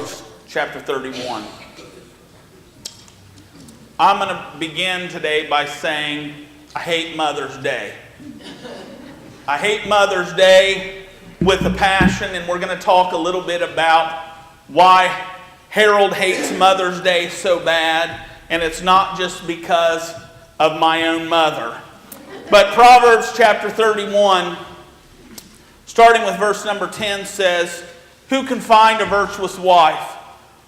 Proverbs chapter 31. I'm going to begin today by saying I hate Mother's Day. I hate Mother's Day with a passion, and we're going to talk a little bit about why Harold hates Mother's Day so bad, and it's not just because of my own mother. But Proverbs chapter 31, starting with verse number 10, says, "Who can find a virtuous wife?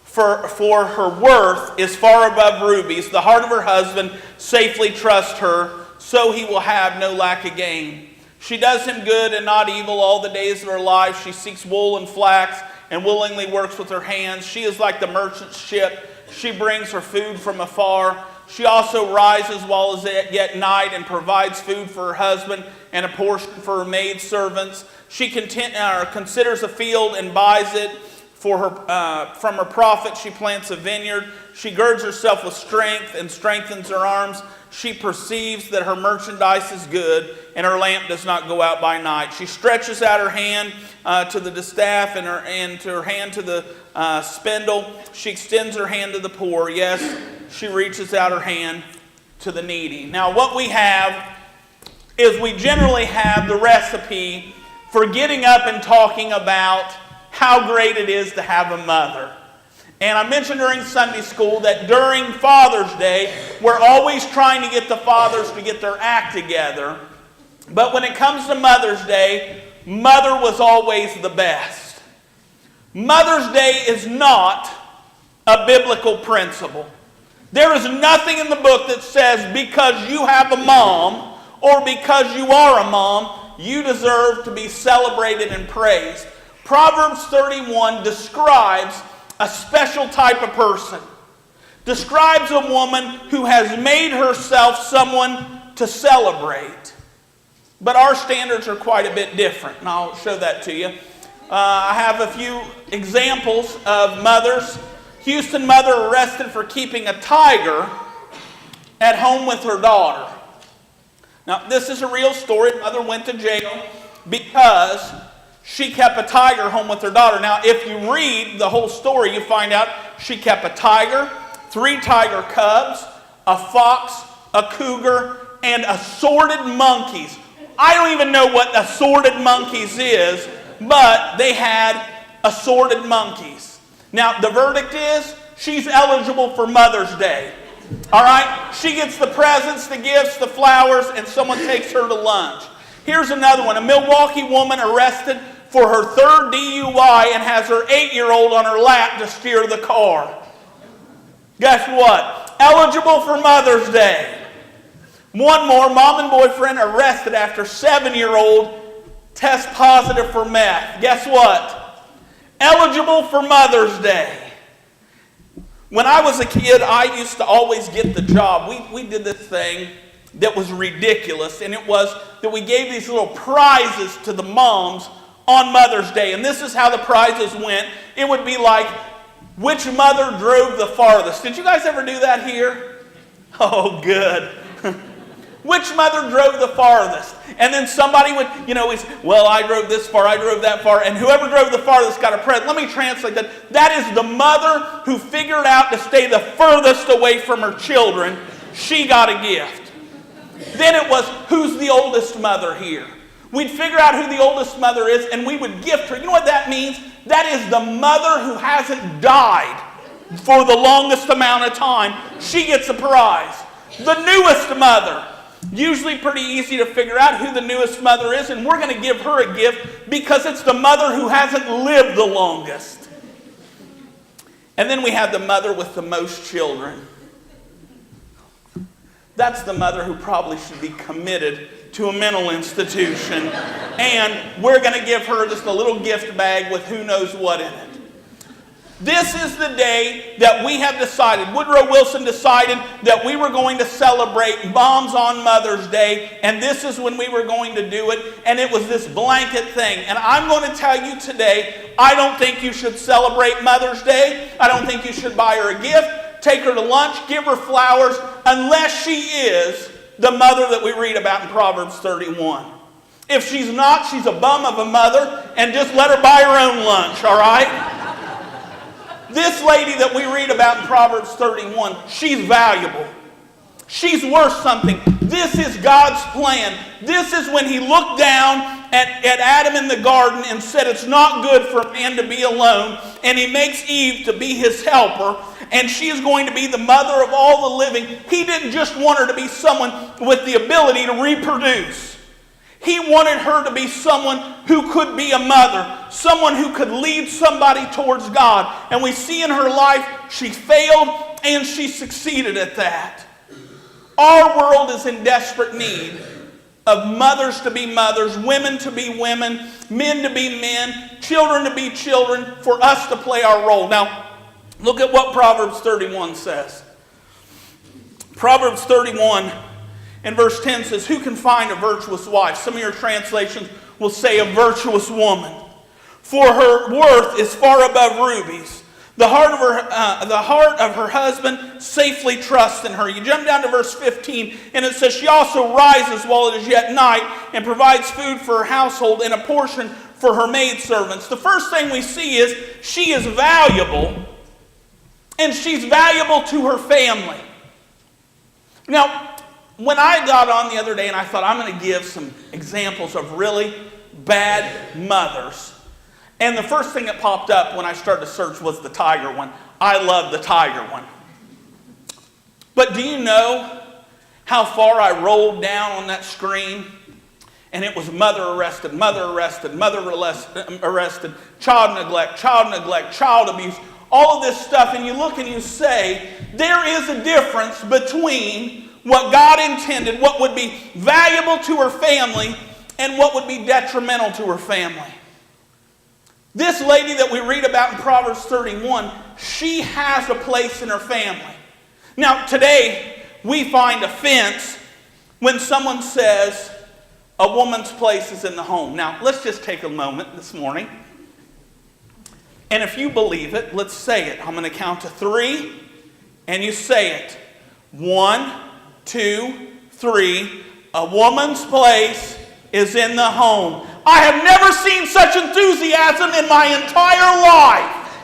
For her worth is far above rubies. The heart of her husband safely trusts her, so he will have no lack of gain. She does him good and not evil all the days of her life. She seeks wool and flax and willingly works with her hands. She is like the merchant ship. She brings her food from afar. She also rises while it is yet night and provides food for her husband and a portion for her maidservants. She considers a field and buys it. From her profit she plants a vineyard. She girds herself with strength and strengthens her arms. She perceives that her merchandise is good, and her lamp does not go out by night. She stretches out her hand to the distaff and her hand to the spindle. She extends her hand to the poor. Yes, she reaches out her hand to the needy." Now what we have is we generally have the recipe for getting up and talking about how great it is to have a mother. And I mentioned during Sunday school that during Father's Day, we're always trying to get the fathers to get their act together. But when it comes to Mother's Day, mother was always the best. Mother's Day is not a biblical principle. There is nothing in the book that says because you have a mom or because you are a mom, you deserve to be celebrated and praised. Proverbs 31 describes a special type of person. Describes a woman who has made herself someone to celebrate. But our standards are quite a bit different, and I'll show that to you. I have a few examples of mothers. Houston mother arrested for keeping a tiger at home with her daughter. Now, this is a real story. Mother went to jail because she kept a tiger home with her daughter. Now, if you read the whole story, you find out she kept a tiger, 3 tiger cubs, a fox, a cougar, and assorted monkeys. I don't even know what assorted monkeys is, but they had assorted monkeys. Now, the verdict is she's eligible for Mother's Day. All right? She gets the presents, the gifts, the flowers, and someone takes her to lunch. Here's another one. A Milwaukee woman arrested for her 3rd DUI and has her 8-year-old on her lap to steer the car. Guess what? Eligible for Mother's Day. One more. Mom and boyfriend arrested after 7-year-old test positive for meth. Guess what? Eligible for Mother's Day. When I was a kid, I used to always get the job. We did this thing that was ridiculous, and it was that we gave these little prizes to the moms on Mother's Day. And this is how the prizes went. It would be like, which mother drove the farthest? Did you guys ever do that here? Oh, good. Which mother drove the farthest? And then somebody would, well, I drove this far, I drove that far, and whoever drove the farthest got a present. Let me translate that. That is the mother who figured out to stay the furthest away from her children. She got a gift. Then it was, who's the oldest mother here? We'd figure out who the oldest mother is, and we would gift her. You know what that means? That is the mother who hasn't died for the longest amount of time. She gets a prize. The newest mother. Usually pretty easy to figure out who the newest mother is, and we're going to give her a gift because it's the mother who hasn't lived the longest. And then we have the mother with the most children. That's the mother who probably should be committed to a mental institution. And we're going to give her just a little gift bag with who knows what in it. This is the day that we have decided, Woodrow Wilson decided that we were going to celebrate moms on Mother's Day, and this is when we were going to do it, and it was this blanket thing. And I'm going to tell you today, I don't think you should celebrate Mother's Day. I don't think you should buy her a gift, take her to lunch, give her flowers, unless she is the mother that we read about in Proverbs 31. If she's not, she's a bum of a mother, and just let her buy her own lunch, all right? This lady that we read about in Proverbs 31, she's valuable. She's worth something. This is God's plan. This is when he looked down at Adam in the garden and said it's not good for man to be alone. And he makes Eve to be his helper. And she is going to be the mother of all the living. He didn't just want her to be someone with the ability to reproduce. He wanted her to be someone who could be a mother, someone who could lead somebody towards God. And we see in her life she failed and she succeeded at that. Our world is in desperate need of mothers to be mothers, women to be women, men to be men, children to be children, for us to play our role. Now, look at what Proverbs 31 says. Proverbs 31 and verse 10 says, "Who can find a virtuous wife?" Some of your translations will say a virtuous woman. "For her worth is far above rubies. The heart of her husband safely trusts in her." You jump down to verse 15, and it says, "She also rises while it is yet night and provides food for her household and a portion for her maidservants." The first thing we see is she is valuable, and she's valuable to her family. Now, when I got on the other day and I thought I'm going to give some examples of really bad mothers, and the first thing that popped up when I started to search was the tiger one. I love the tiger one. But do you know how far I rolled down on that screen? And it was mother arrested, mother arrested, mother arrested, child neglect, child abuse, all of this stuff. And you look and you say, there is a difference between what God intended, what would be valuable to her family, and what would be detrimental to her family. This lady that we read about in Proverbs 31, she has a place in her family. Now, today, we find offense when someone says a woman's place is in the home. Now, let's just take a moment this morning. And if you believe it, let's say it. I'm going to count to 3, and you say it. 1, 2, 3. A woman's place is in the home. I have never seen such enthusiasm in my entire life.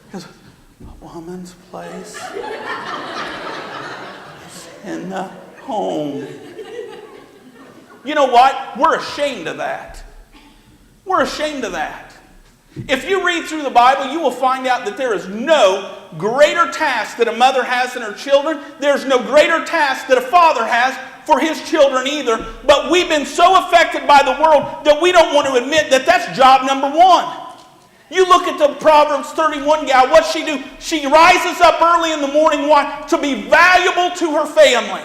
Because a woman's place is in the home. You know what? We're ashamed of that. We're ashamed of that. If you read through the Bible, you will find out that there is no greater task that a mother has in her children. There's no greater task that a father has for his children either. But we've been so affected by the world that we don't want to admit that that's job number 1. You look at the Proverbs 31 gal, what's she do? She rises up early in the morning. Why? To be valuable to her family.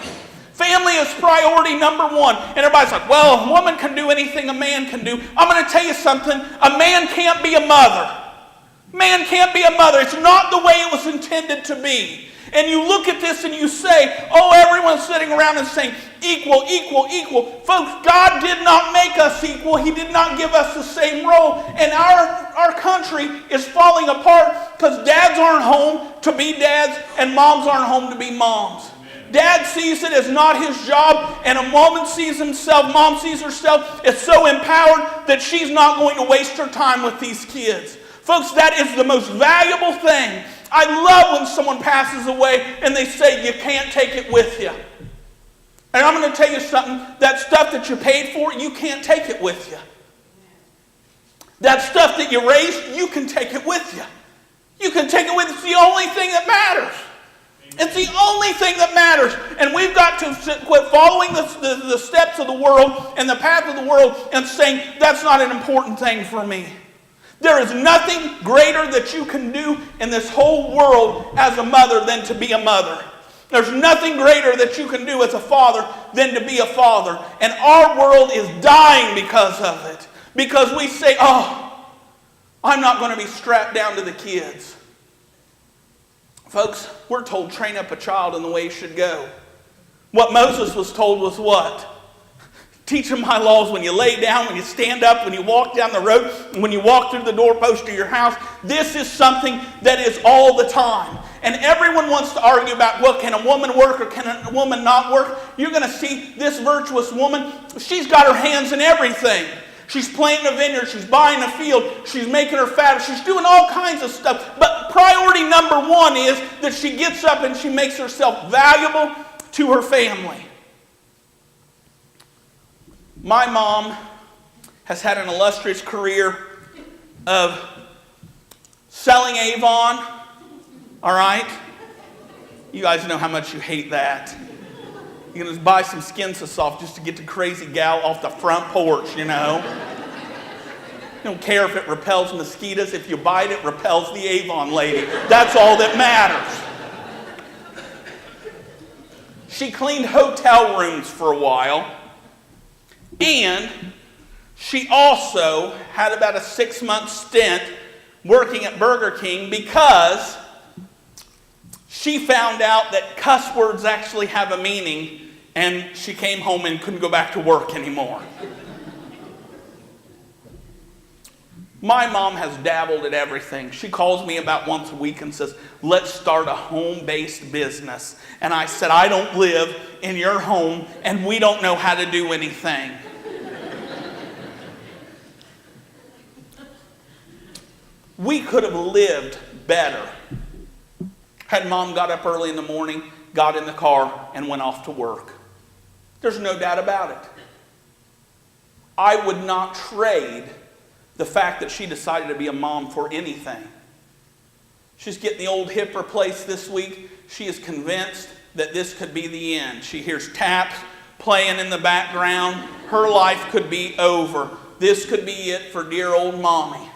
Family is priority number 1. And everybody's like, well, a woman can do anything a man can do. I'm going to tell you something. A man can't be a mother. Man can't be a mother. It's not the way it was intended to be. And you look at this and you say, oh, everyone's sitting around and saying, equal, equal, equal. Folks, God did not make us equal. He did not give us the same role. And our country is falling apart because dads aren't home to be dads and moms aren't home to be moms. Dad sees it as not his job, and a woman sees himself, mom sees herself as so empowered that she's not going to waste her time with these kids. Folks, that is the most valuable thing. I love when someone passes away and they say, you can't take it with you. And I'm going to tell you something, that stuff that you paid for, you can't take it with you. That stuff that you raised, you can take it with you. You can take it with you. It's the only thing that matters. It's the only thing that matters. And we've got to quit following the steps of the world and the path of the world and saying, that's not an important thing for me. There is nothing greater that you can do in this whole world as a mother than to be a mother. There's nothing greater that you can do as a father than to be a father. And our world is dying because of it. Because we say, oh, I'm not going to be strapped down to the kids. Folks, we're told train up a child in the way he should go. What Moses was told was what? Teach him my laws when you lay down, when you stand up, when you walk down the road, and when you walk through the doorpost of your house. This is something that is all the time. And everyone wants to argue about, well, can a woman work or can a woman not work? You're going to see this virtuous woman, she's got her hands in everything. She's planting a vineyard. She's buying a field. She's making her fat. She's doing all kinds of stuff. But priority number one is that she gets up and she makes herself valuable to her family. My mom has had an illustrious career of selling Avon. All right? You guys know how much you hate that. You can just buy some Skin So Soft just to get the crazy gal off the front porch, you know. You don't care if it repels mosquitoes. If you buy it, it repels the Avon lady. That's all that matters. She cleaned hotel rooms for a while. And she also had about a 6-month stint working at Burger King because she found out that cuss words actually have a meaning, and she came home and couldn't go back to work anymore. My mom has dabbled at everything. She calls me about once a week and says, let's start a home-based business. And I said, I don't live in your home, and we don't know how to do anything. We could have lived better had Mom got up early in the morning, got in the car, and went off to work. There's no doubt about it. I would not trade the fact that she decided to be a mom for anything. She's getting the old hip replaced this week. She is convinced that this could be the end. She hears taps playing in the background. Her life could be over. This could be it for dear old Mommy.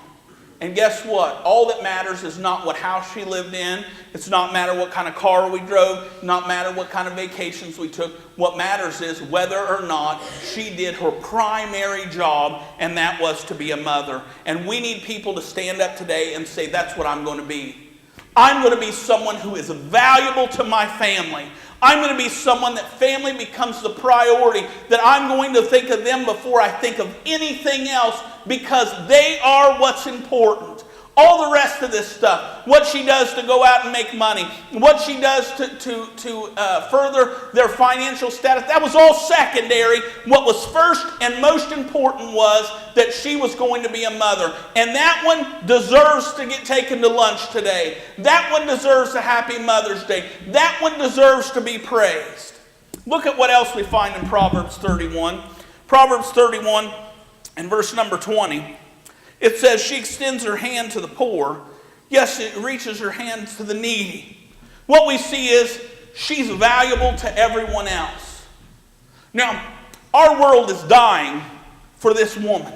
And guess what? All that matters is not what house she lived in. It's not matter what kind of car we drove. Not matter what kind of vacations we took. What matters is whether or not she did her primary job, and that was to be a mother. And we need people to stand up today and say, that's what I'm going to be. I'm going to be someone who is valuable to my family. I'm going to be someone that family becomes the priority, that I'm going to think of them before I think of anything else, because they are what's important. All the rest of this stuff, what she does to go out and make money, what she does to further their financial status, that was all secondary. What was first and most important was that she was going to be a mother. And that one deserves to get taken to lunch today. That one deserves a happy Mother's Day. That one deserves to be praised. Look at what else we find in Proverbs 31. Proverbs 31 and verse number 20. It says, she extends her hand to the poor. Yes, it reaches her hand to the needy. What we see is she's valuable to everyone else. Now, our world is dying for this woman.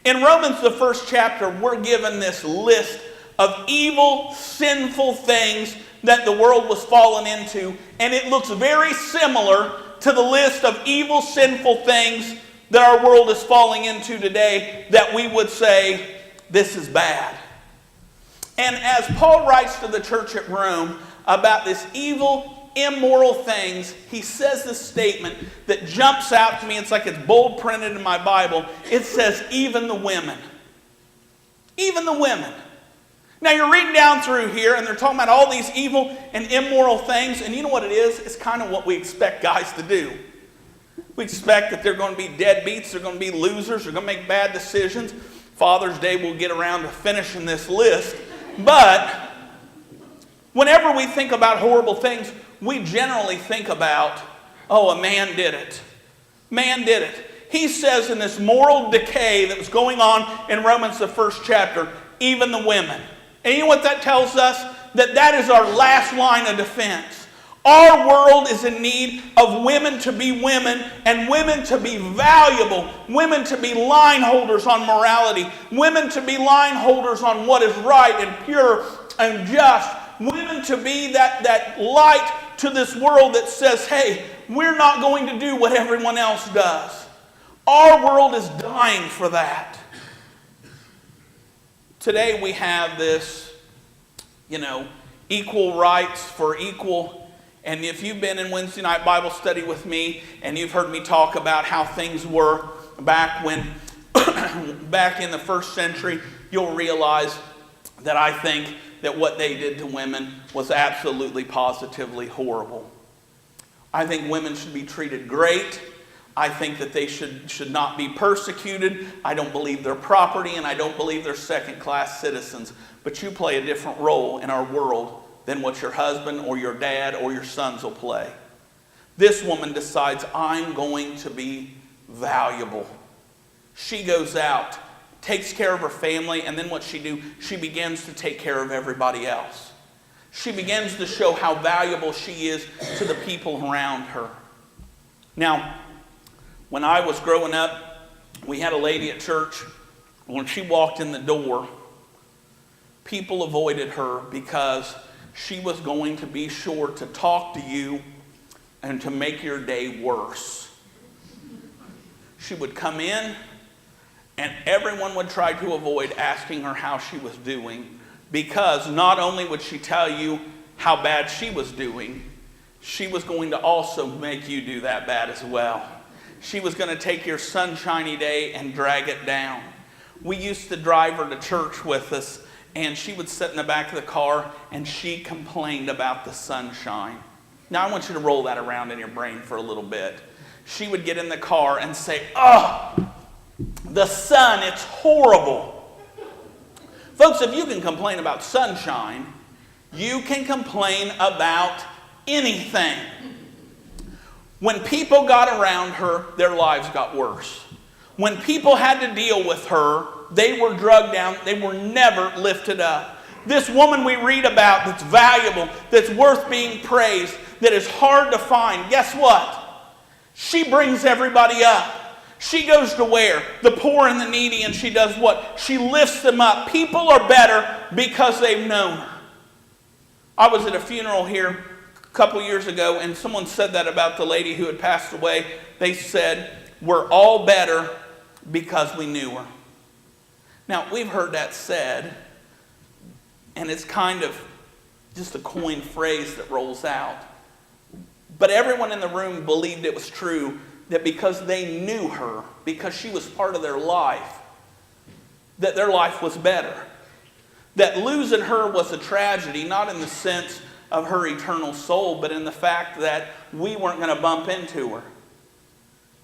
In Romans, the first chapter, we're given this list of evil, sinful things that the world was fallen into. And it looks very similar to the list of evil, sinful things that our world is falling into today, that we would say, this is bad. And as Paul writes to the church at Rome about this evil, immoral things, he says this statement that jumps out to me. It's like it's bold printed in my Bible. It says, even the women. Even the women. Now you're reading down through here and they're talking about all these evil and immoral things, and you know what it is? It's kind of what we expect guys to do. We expect that they're going to be deadbeats, they're going to be losers, they're going to make bad decisions. Father's Day we'll get around to finishing this list. But whenever we think about horrible things, we generally think about, oh, a man did it. Man did it. He says in this moral decay that was going on in Romans, the first chapter, even the women. And you know what that tells us? That is our last line of defense. Our world is in need of women to be women, and women to be valuable, women to be line holders on morality, women to be line holders on what is right and pure and just, women to be that light to this world that says, hey, we're not going to do what everyone else does. Our world is dying for that. Today we have this, equal rights for equal. And if you've been in Wednesday night Bible study with me and you've heard me talk about how things were back in the first century, you'll realize that I think that what they did to women was absolutely, positively horrible. I think women should be treated great. I think that they should not be persecuted. I don't believe they're property, and I don't believe they're second-class citizens. But you play a different role in our world than what your husband or your dad or your sons will play. This woman decides, I'm going to be valuable. She goes out, takes care of her family, and then what she do? She begins to take care of everybody else. She begins to show how valuable she is to the people around her. Now, when I was growing up, we had a lady at church. When she walked in the door, people avoided her because she was going to be sure to talk to you and to make your day worse. She would come in, and everyone would try to avoid asking her how she was doing, because not only would she tell you how bad she was doing, she was going to also make you do that bad as well. She was going to take your sunshiny day and drag it down. We used to drive her to church with us, and she would sit in the back of the car, and she complained about the sunshine. Now I want you to roll that around in your brain for a little bit. She would get in the car and say, "Oh, the sun, it's horrible." Folks, if you can complain about sunshine, you can complain about anything. When people got around her, their lives got worse. When people had to deal with her, they were drugged down. They were never lifted up. This woman we read about that's valuable, that's worth being praised, that is hard to find, guess what? She brings everybody up. She goes to where? The poor and the needy, and she does what? She lifts them up. People are better because they've known her. I was at a funeral here a couple years ago, and someone said that about the lady who had passed away. They said, we're all better because we knew her. Now, we've heard that said, and it's kind of just a coined phrase that rolls out. But everyone in the room believed it was true, that because they knew her, because she was part of their life, that their life was better. That losing her was a tragedy, not in the sense of her eternal soul, but in the fact that we weren't going to bump into her.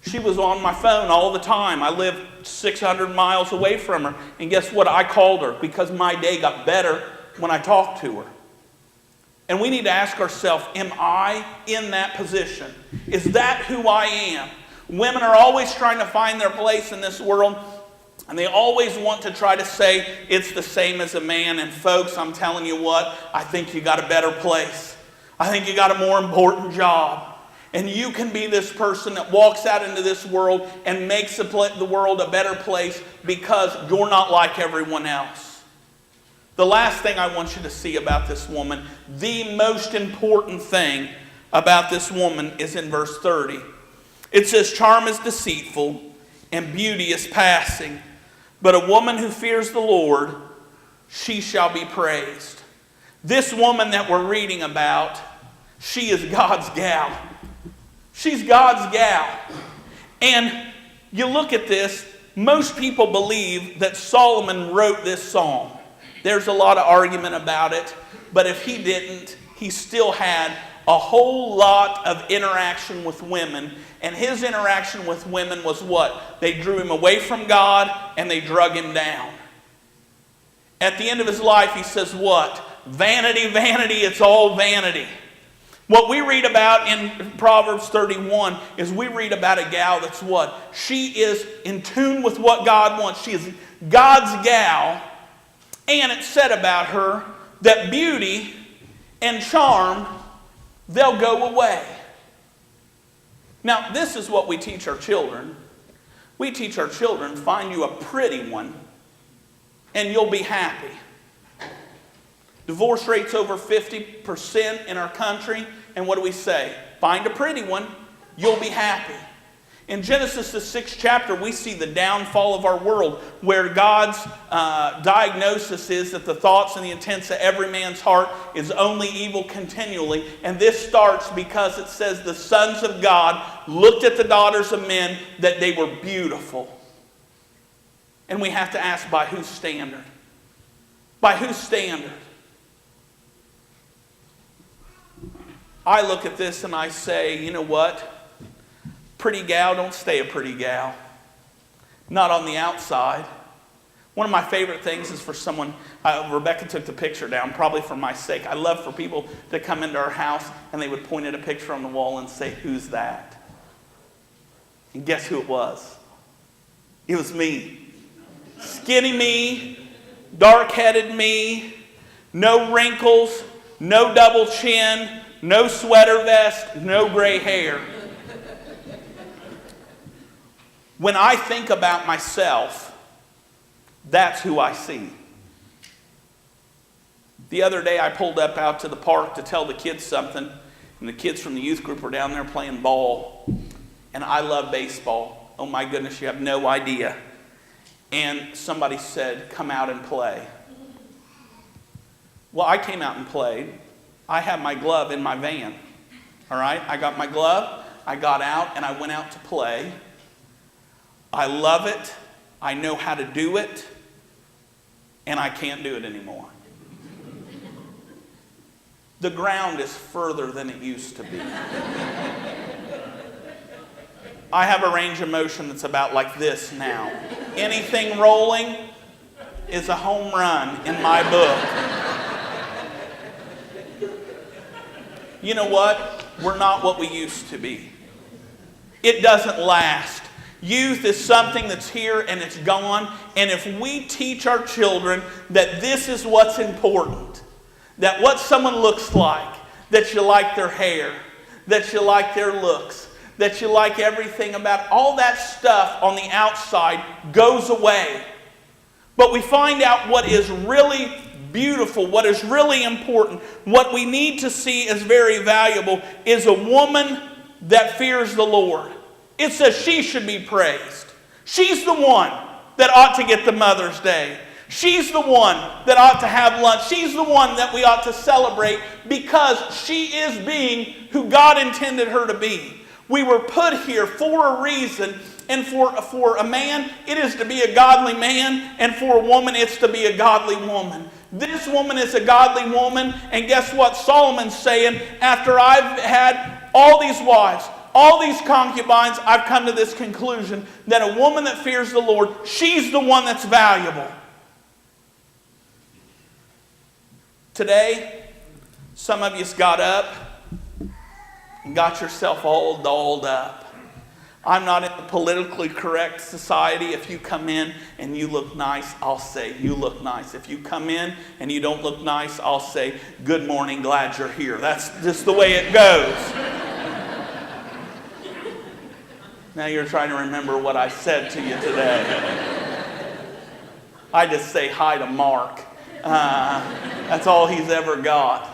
She was on my phone all the time. I lived 600 miles away from her. And guess what? I called her because my day got better when I talked to her. And we need to ask ourselves, am I in that position? Is that who I am? Women are always trying to find their place in this world, and they always want to try to say it's the same as a man. And folks, I'm telling you what, I think you got a better place. I think you got a more important job. And you can be this person that walks out into this world and makes the world a better place because you're not like everyone else. The last thing I want you to see about this woman, the most important thing about this woman is in verse 30. It says, charm is deceitful and beauty is passing, but a woman who fears the Lord, she shall be praised. This woman that we're reading about, she is God's gal. She's God's gal. And you look at this, most people believe that Solomon wrote this psalm. There's a lot of argument about it, but if he didn't, he still had a whole lot of interaction with women, and his interaction with women was what? They drew him away from God, and they drug him down. At the end of his life, he says what? Vanity, vanity, it's all vanity. What we read about in Proverbs 31 is we read about a gal that's what? She is in tune with what God wants. She is God's gal. And it said about her that beauty and charm, they'll go away. Now, this is what we teach our children. We teach our children, find you a pretty one, and you'll be happy. Divorce rate's over 50% in our country, and what do we say? Find a pretty one, you'll be happy. In Genesis, the 6th chapter, we see the downfall of our world, where God's diagnosis is that the thoughts and the intents of every man's heart is only evil continually. And this starts because it says the sons of God looked at the daughters of men, that they were beautiful. And we have to ask, by whose standard? By whose standard? I look at this and I say, you know what? pretty gal don't stay a pretty gal. Not on the outside. One of my favorite things is for someone, Rebecca took the picture down, probably for my sake. I love for people to come into our house and they would point at a picture on the wall and say, "Who's that?" And guess who it was? It was me. Skinny me, dark-headed me, no wrinkles, no double chin, no sweater vest, no gray hair. When I think about myself, that's who I see. The other day I pulled up out to the park to tell the kids something, and the kids from the youth group were down there playing ball. And I love baseball. Oh my goodness, you have no idea. And somebody said, "Come out and play." Well, I came out and played. I have my glove in my van. All right? I got my glove, I got out, and I went out to play. I love it. I know how to do it. And I can't do it anymore. The ground is further than it used to be. I have a range of motion that's about like this now. Anything rolling is a home run in my book. You know what? We're not what we used to be. It doesn't last. Youth is something that's here and it's gone. And if we teach our children that this is what's important, that what someone looks like, that you like their hair, that you like their looks, that you like everything about all that stuff on the outside goes away. But we find out what is really beautiful, what is really important, what we need to see as very valuable is a woman that fears the Lord. It says she should be praised. She's the one that ought to get the Mother's Day. She's the one that ought to have lunch. She's the one that we ought to celebrate because she is being who God intended her to be. We were put here for a reason, and for a man, it is to be a godly man, and for a woman, it's to be a godly woman. This woman is a godly woman, and guess what Solomon's saying? After I've had all these wives, all these concubines, I've come to this conclusion that a woman that fears the Lord, she's the one that's valuable. Today, some of you got up and got yourself all dolled up. I'm not in a politically correct society. If you come in and you look nice, I'll say, "You look nice." If you come in and you don't look nice, I'll say, "Good morning, glad you're here." That's just the way it goes. Now you're trying to remember what I said to you today. I just say hi to Mark. That's all he's ever got.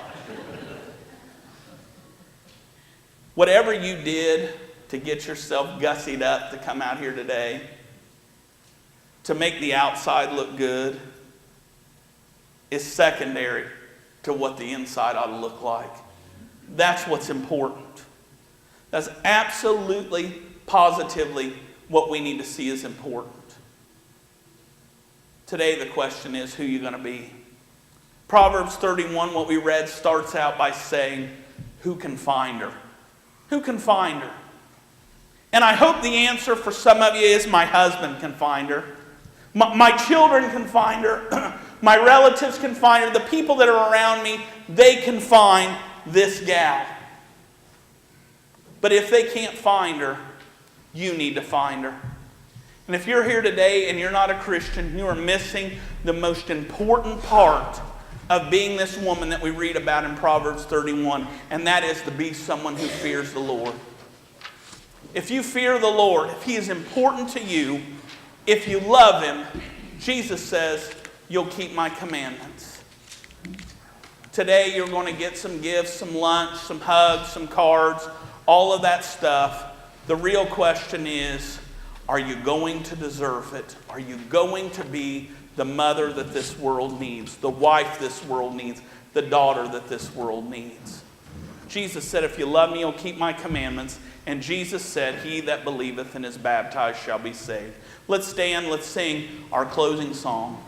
Whatever you did to get yourself gussied up to come out here today, to make the outside look good, is secondary to what the inside ought to look like. That's what's important. That's absolutely, positively what we need to see is important. Today the question is, who are you going to be? Proverbs 31, what we read, starts out by saying, who can find her? Who can find her? And I hope the answer for some of you is my husband can find her. My children can find her. My relatives can find her. The people that are around me, they can find this gal. But if they can't find her, you need to find her. And if you're here today and you're not a Christian, you are missing the most important part of being this woman that we read about in Proverbs 31, and that is to be someone who fears the Lord. If you fear the Lord, if He is important to you, if you love Him, Jesus says, you'll keep my commandments. Today you're going to get some gifts, some lunch, some hugs, some cards, all of that stuff. The real question is, are you going to deserve it? Are you going to be the mother that this world needs, the wife this world needs, the daughter that this world needs? Jesus said, if you love me, you'll keep my commandments. And Jesus said, he that believeth and is baptized shall be saved. Let's stand, let's sing our closing song.